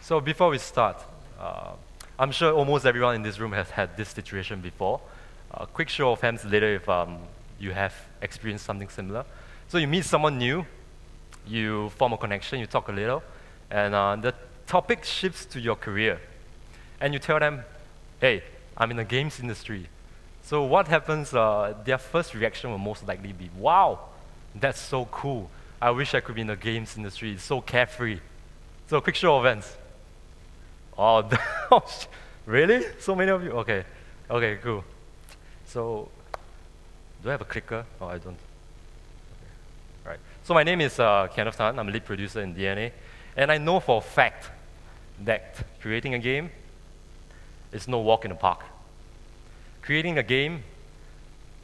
So before we start, uh, I'm sure almost everyone in this room has had this situation before. Quick show of hands later if you have experienced something similar. So you meet someone new, you form a connection, you talk a little, and the topic shifts to your career. And you tell them, hey, I'm in the games industry. So what happens, their first reaction will most likely be, wow, that's so cool. I wish I could be in the games industry. It's so carefree. So quick show of hands. Oh, really? So many of you? Okay. Okay, cool. So, do I have a clicker? Oh, I don't. Right. So my name is Kenneth Tan. I'm a lead producer in DeNA. And I know for a fact that creating a game is no walk in the park. Creating a game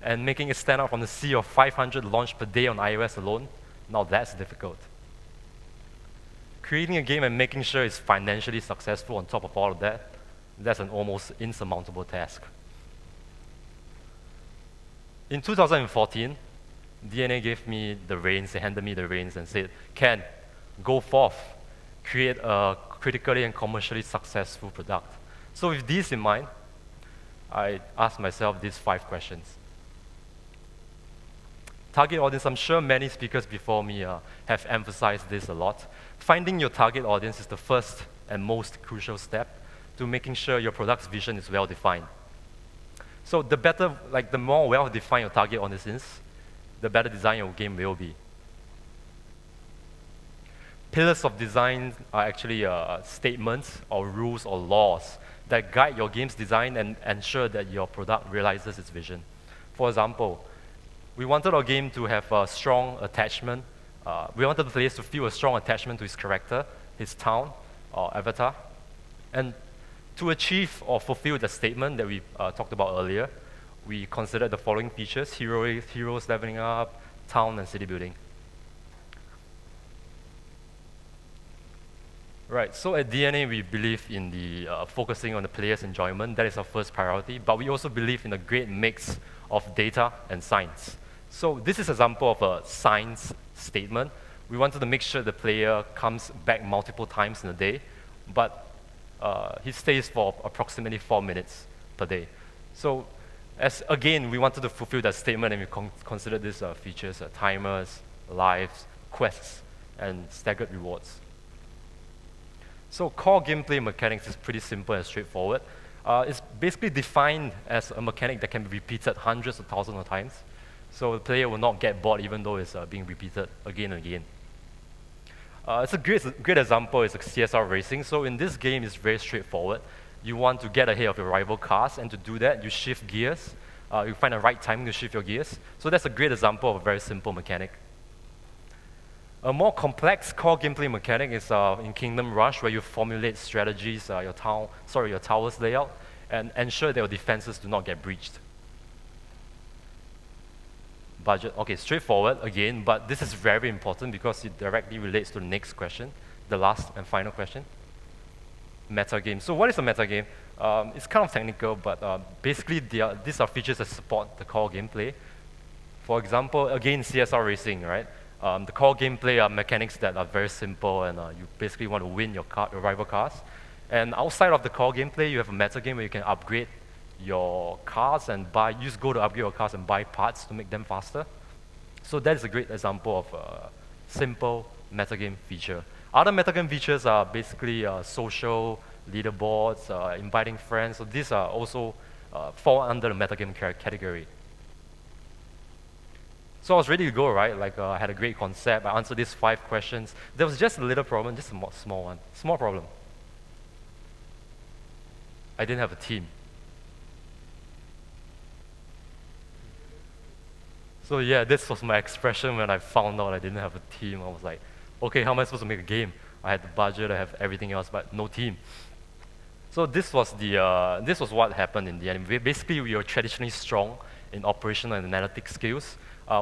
and making it stand out from the sea of 500 launched per day on iOS alone, now that's difficult. Creating a game and making sure it's financially successful on top of all of that, that's an almost insurmountable task. In 2014, DeNA gave me the reins, they handed me the reins and said, Ken, go forth, create a critically and commercially successful product. So with these in mind, I asked myself these 5 questions. Target audience, I'm sure many speakers before me have emphasized this a lot. Finding your target audience is the first and most crucial step to making sure your product's vision is well defined. So the more well defined your target audience is, the better design your game will be. Pillars of design are actually statements or rules or laws that guide your game's design and ensure that your product realizes its vision. For example, we wanted our game to have a strong attachment. We wanted the players to feel a strong attachment to his character, his town, or avatar. And to achieve or fulfill the statement that we talked about earlier, we considered the following features: heroes leveling up, town, and city building. Right, so at DeNA, we believe in the focusing on the player's enjoyment. That is our first priority, but we also believe in a great mix of data and science. So this is an example of a science statement. We wanted to make sure the player comes back multiple times in a day, but he stays for approximately 4 minutes per day. So again, we wanted to fulfill that statement, and we considered these features: timers, lives, quests, and staggered rewards. So core gameplay mechanics is pretty simple and straightforward. It's basically defined as a mechanic that can be repeated hundreds of thousands of times. So the player will not get bored even though it's being repeated again and again. It's a great example is CSR racing. So in this game, it's very straightforward. You want to get ahead of your rival cars, and to do that, you shift gears. You find the right timing to shift your gears. So that's a great example of a very simple mechanic. A more complex core gameplay mechanic is in Kingdom Rush, where you formulate strategies, your tower's layout, and ensure that your defenses do not get breached. Budget, okay, straightforward again, but this is very important because it directly relates to the next question, the last and final question. Metagame. So what is a metagame? It's kind of technical, but basically these are features that support the core gameplay. For example, again, CSR racing, right? The core gameplay are mechanics that are very simple, and you basically want to win your rival cars. And outside of the core gameplay, you have a metagame where you can upgrade your cars and you just go to upgrade your cars and buy parts to make them faster. So that is a great example of a simple metagame feature. Other metagame features are basically social, leaderboards, inviting friends. So these are also fall under the metagame category. So I was ready to go, right? I had a great concept. I answered these 5 questions. There was just a little problem, just a small one. Small problem. I didn't have a team. So yeah, this was my expression when I found out I didn't have a team. I was like, okay, how am I supposed to make a game? I had the budget, I have everything else, but no team. So this was what happened in the end. Basically, we were traditionally strong in operational and analytic skills.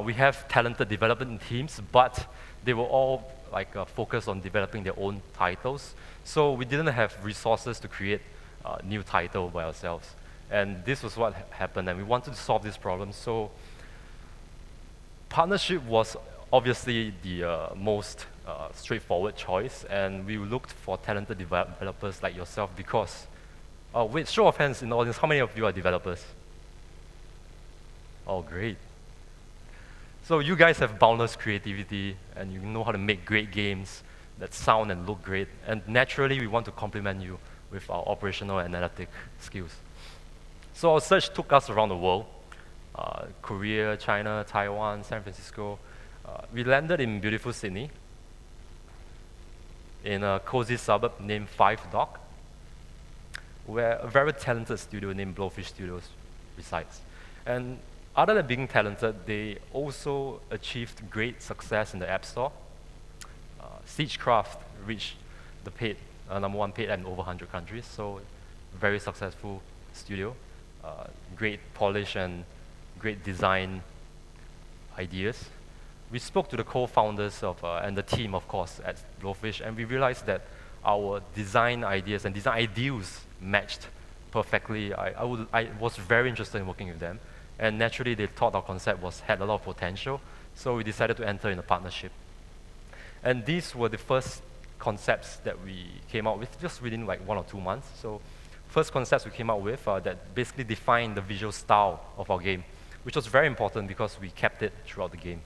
We have talented development teams, but they were all focused on developing their own titles. So we didn't have resources to create a new title by ourselves. And this was what happened, and we wanted to solve this problem. So partnership was obviously the most straightforward choice, and we looked for talented developers like yourself because, wait, show of hands in the audience, how many of you are developers? Oh, great. So you guys have boundless creativity, and you know how to make great games that sound and look great, and naturally we want to complement you with our operational and analytic skills. So our search took us around the world, Korea, China, Taiwan, San Francisco. We landed in beautiful Sydney, in a cozy suburb named Five Dock, where a very talented studio named Blowfish Studios resides. And other than being talented, they also achieved great success in the App Store. Siegecraft reached the #1 paid app in over 100 countries, so very successful studio. Great polish and great design ideas. We spoke to the co-founders and the team, of course, at Blowfish, and we realized that our design ideas and design ideals matched perfectly. I was very interested in working with them, and naturally they thought our concept had a lot of potential, so we decided to enter in a partnership. And these were the first concepts that we came out with just within like 1 or 2 months. So first concepts we came out with that basically defined the visual style of our game, which was very important because we kept it throughout the game.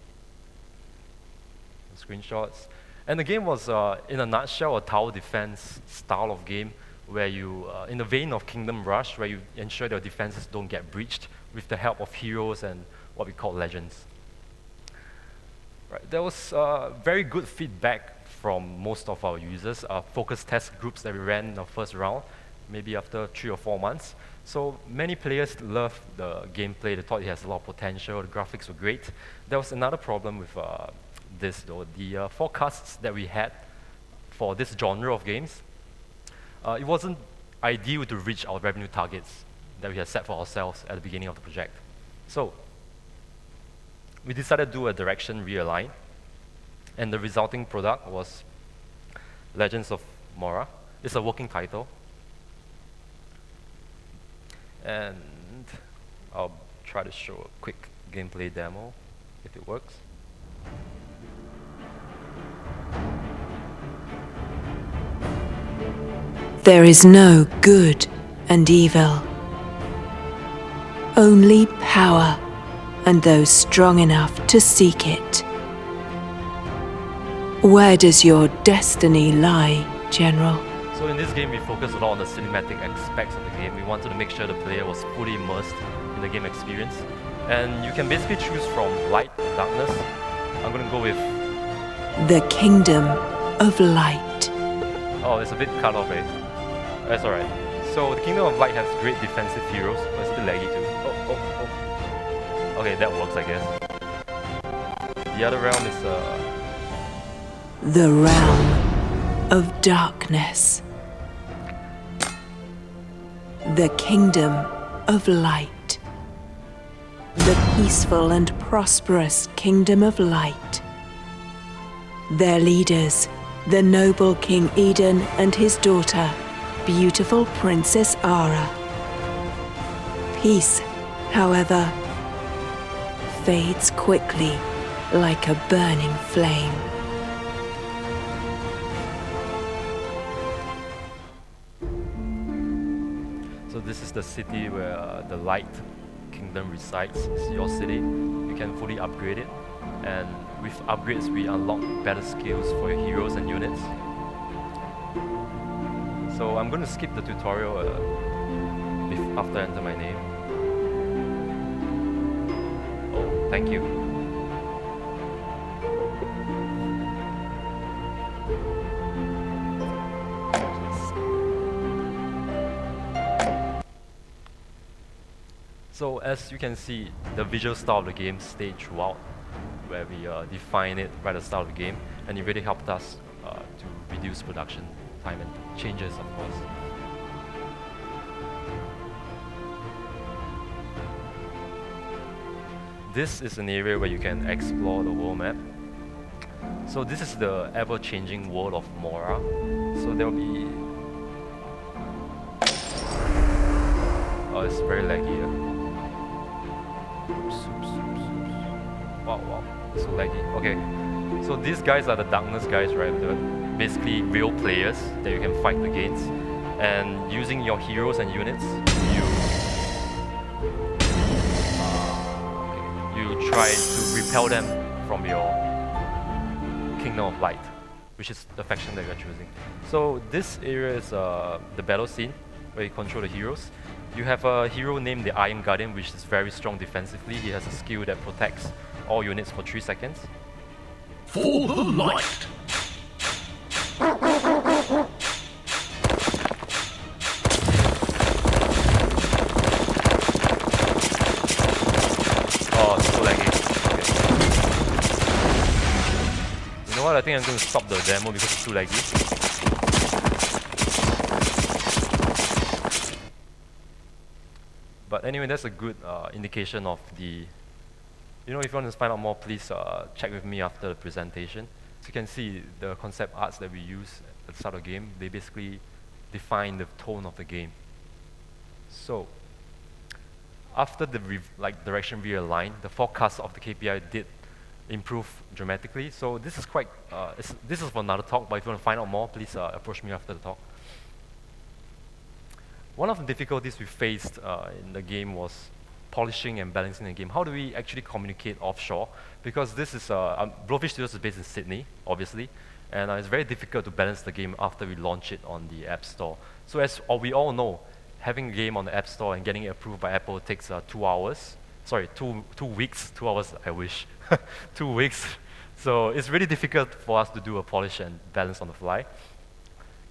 Screenshots. And the game was, in a nutshell, a tower defense style of game where you, in the vein of Kingdom Rush, where you ensure your defenses don't get breached with the help of heroes and what we call legends. Right. There was very good feedback from most of our users, focus test groups that we ran in the first round, maybe after 3 or 4 months. So many players loved the gameplay, they thought it has a lot of potential, the graphics were great. There was another problem with this though. The forecasts that we had for this genre of games, it wasn't ideal to reach our revenue targets that we had set for ourselves at the beginning of the project. So we decided to do a direction realign, and the resulting product was Legends of Mora. It's a working title, and I'll try to show a quick gameplay demo if it works. There is no good and evil, only power and those strong enough to seek it. Where does your destiny lie, General? So in this game, we focused a lot on the cinematic aspects of the game. We wanted to make sure the player was fully immersed in the game experience. And you can basically choose from light or darkness. I'm going to go with... The Kingdom of Light. Oh, it's a bit cut off, eh? That's alright. So the Kingdom of Light has great defensive heroes, but it's a bit laggy too. Okay, that works, I guess. The other realm is... The Realm of Darkness. The Kingdom of Light. The peaceful and prosperous Kingdom of Light. Their leaders, the noble King Eden and his daughter, beautiful Princess Ara. Peace, however, fades quickly like a burning flame. So this is the city where the Light Kingdom resides. It's your city. You can fully upgrade it, and with upgrades we unlock better skills for your heroes and units. So I'm going to skip the tutorial after I enter my name. Oh, thank you. So as you can see, the visual style of the game stayed throughout, where we define it right at the start of the game, and it really helped us to reduce production time and changes, of course. This is an area where you can explore the world map. So this is the ever-changing world of Mora. So there will be... Oh, it's very laggy here. Oops. Wow, it's so laggy. Okay. So these guys are the darkness guys, right? They're basically real players that you can fight against. And using your heroes and units, you try to repel them from your Kingdom of Light, which is the faction that you're choosing. So this area is the battle scene, where you control the heroes. You have a hero named the Iron Guardian, which is very strong defensively. He has a skill that protects all units for 3 seconds. For the light! Oh, it's so laggy. Okay. You know what? I think I'm going to stop the demo because it's too laggy. But anyway, that's a good indication of the... You know, if you want to find out more, please check with me after the presentation. So you can see the concept arts that we use at the start of the game, they basically define the tone of the game. So, after the direction realigned, the forecast of the KPI did improve dramatically. So this is quite, this is for another talk, but if you want to find out more, please approach me after the talk. One of the difficulties we faced in the game was polishing and balancing the game. How do we actually communicate offshore? Because this is, Blowfish Studios is based in Sydney, obviously, and it's very difficult to balance the game after we launch it on the App Store. So as we all know, having a game on the App Store and getting it approved by Apple takes 2 hours. Sorry, 2 weeks, 2 hours, I wish. 2 weeks. So it's really difficult for us to do a polish and balance on the fly.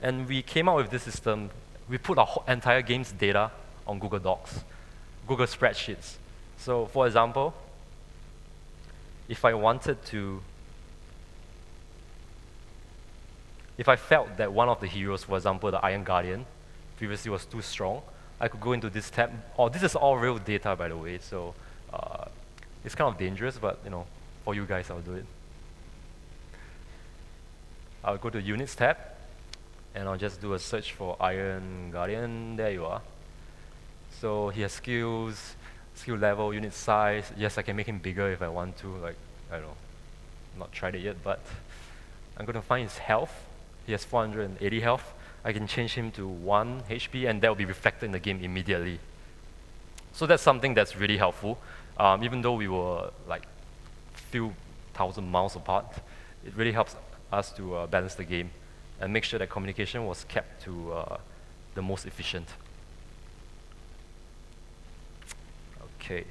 And we came out with this system. We put our entire game's data on Google Docs, Google spreadsheets. So for example, if I wanted to, if I felt that one of the heroes, for example, the Iron Guardian, previously was too strong, I could go into this tab. Oh, this is all real data, by the way, so it's kind of dangerous, but you know, for you guys, I'll do it. I'll go to Units tab, and I'll just do a search for Iron Guardian. There you are. So he has skills, skill level, unit size. Yes, I can make him bigger if I want to. Like, I don't know, not tried it yet, but I'm going to find his health. He has 480 health. I can change him to 1 HP, and that will be reflected in the game immediately. So that's something that's really helpful. Even though we were like few thousand miles apart, it really helps us to balance the game and make sure that communication was kept to the most efficient. Okay.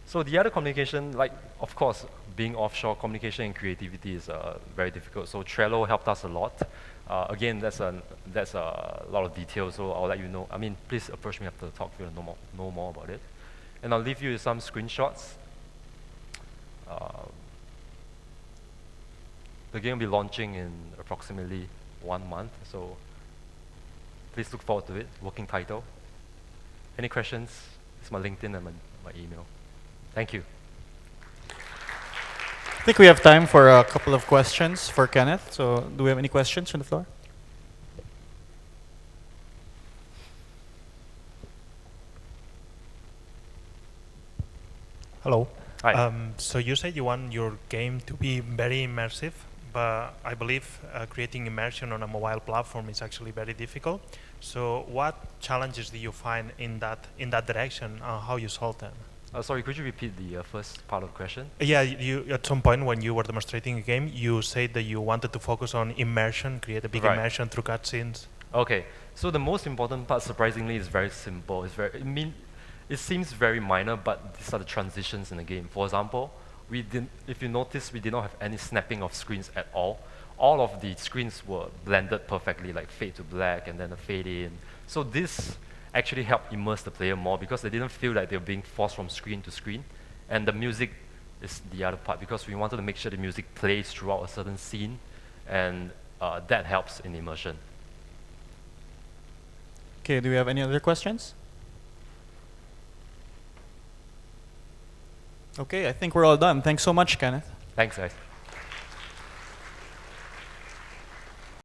So the other communication, like of course, being offshore, communication and creativity is very difficult. So Trello helped us a lot. Again, that's a lot of details, so I'll let you know. I mean, please approach me after the talk if you want to know more about it. And I'll leave you with some screenshots. The game will be launching in approximately 1 month, so please look forward to it. Working title. Any questions? It's my LinkedIn and my email. Thank you. I think we have time for a couple of questions for Kenneth. So do we have any questions from the floor? Hello. Hi. So you said you want your game to be very immersive, but I believe creating immersion on a mobile platform is actually very difficult. So what challenges do you find in that direction? How you solve them? Sorry, could you repeat the first part of the question? Yeah, you at some point when you were demonstrating a game, you said that you wanted to focus on immersion, create a big immersion through cutscenes. Okay, so the most important part, surprisingly, is very simple. It seems very minor, but these are the transitions in the game. For example, if you notice, we did not have any snapping of screens at all. All of the screens were blended perfectly, like fade to black and then a fade in. So this actually helped immerse the player more because they didn't feel like they were being forced from screen to screen. And the music is the other part because we wanted to make sure the music plays throughout a certain scene, and that helps in immersion. Okay, do we have any other questions? Okay, I think we're all done. Thanks so much, Kenneth. Thanks, guys.